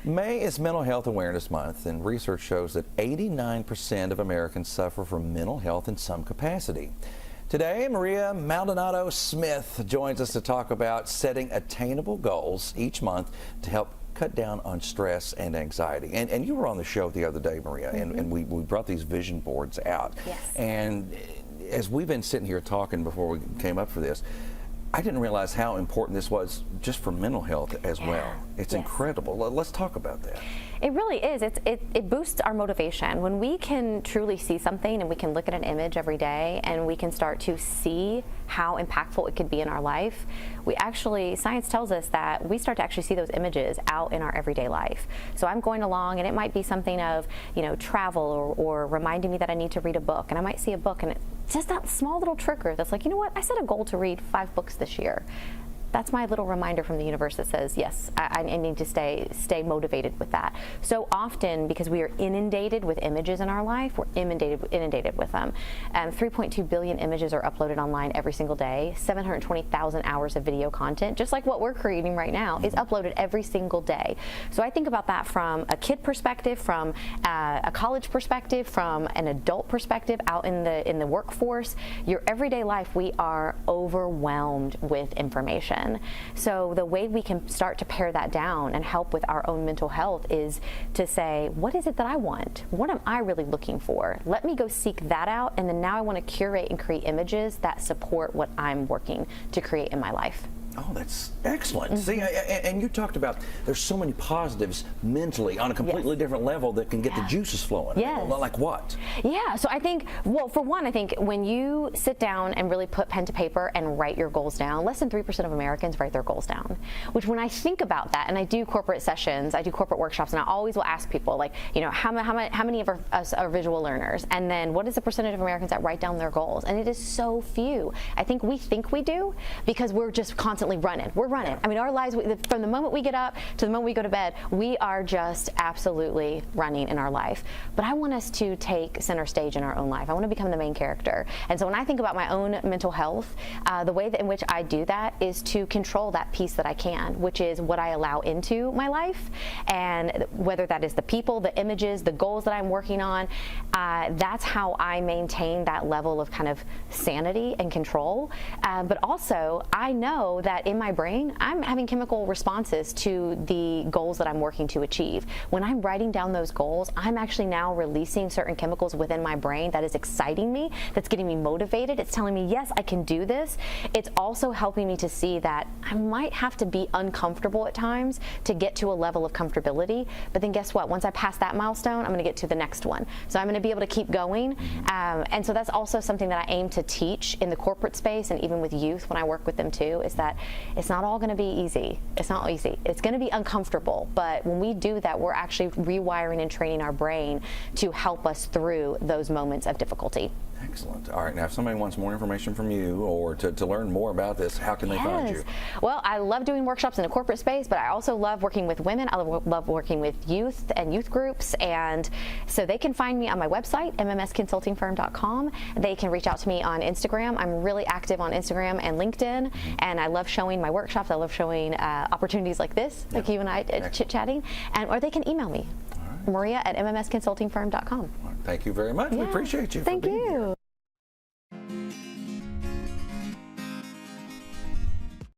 May is Mental Health Awareness Month, and research shows that 89% of Americans suffer from mental health in some capacity. Today, Maria Maldonado Smith joins us to talk about setting attainable goals each month to help cut down on stress and anxiety. And you were on the show the other day, Maria, and we brought these vision boards out. Yes. And as we've been sitting here talking before we came up for this, I didn't realize how important this was just for mental health as well. It's incredible. Let's talk about that. It really is. It boosts our motivation. When we can truly see something and we can look at an image every day and we can start to see how impactful it could be in our life, science tells us that we start to actually see those images out in our everyday life. So I'm going along and it might be something of, travel or reminding me that I need to read a book, and I might see a book and it's just that small little trigger that's like, you know what, I set a goal to read 5 books this year. That's my little reminder from the universe that says, yes, I need to stay motivated with that. So often, because we are inundated with images in our life, we're inundated with them. 3.2 billion images are uploaded online every single day. 720,000 hours of video content, just like what we're creating right now, is uploaded every single day. So I think about that from a kid perspective, from a college perspective, from an adult perspective, out in the workforce. Your everyday life, we are overwhelmed with information. So the way we can start to pare that down and help with our own mental health is to say, what is it that I want? What am I really looking for? Let me go seek that out, and then now I want to curate and create images that support what I'm working to create in my life. Oh, that's excellent. See, and you talked about there's so many positives mentally on a completely different level that can get the juices flowing. Yes. Like what? Yeah, so I think, well, for one, I think when you sit down and really put pen to paper and write your goals down, less than 3% of Americans write their goals down. Which, when I think about that, and I do corporate sessions, I do corporate workshops, and I always will ask people, like, how many of us are visual learners? And then what is the percentage of Americans that write down their goals? And it is so few. I think we do because we're just constantly running. We're running. I mean, our lives, from the moment we get up to the moment we go to bed, we are just absolutely running in our life. But I want us to take center stage in our own life. I want to become the main character. And so when I think about my own mental health, the way in which I do that is to control that piece that I can, which is what I allow into my life. And whether that is the people, the images, the goals that I'm working on, that's how I maintain that level of kind of sanity and control. But also, I know that in my brain, I'm having chemical responses to the goals that I'm working to achieve. When I'm writing down those goals, I'm actually now releasing certain chemicals within my brain that is exciting me, that's getting me motivated. It's telling me, yes, I can do this. It's also helping me to see that I might have to be uncomfortable at times to get to a level of comfortability. But then guess what? Once I pass that milestone, I'm going to get to the next one. So I'm going to be able to keep going. And so that's also something that I aim to teach in the corporate space, and even with youth when I work with them too, is that it's not all going to be easy. It's not easy. It's going to be uncomfortable. But when we do that, we're actually rewiring and training our brain to help us through those moments of difficulty. Excellent. All right. Now, if somebody wants more information from you or to learn more about this, how can they find you? Well, I love doing workshops in a corporate space, but I also love working with women. I love working with youth and youth groups. And so they can find me on my website, mmsconsultingfirm.com. They can reach out to me on Instagram. I'm really active on Instagram and LinkedIn. And I love showing my workshops. I love showing opportunities like this, like you and I chit-chatting. Or they can email me, Maria at mmsconsultingfirm.com. Thank you very much. We appreciate you. Thank you.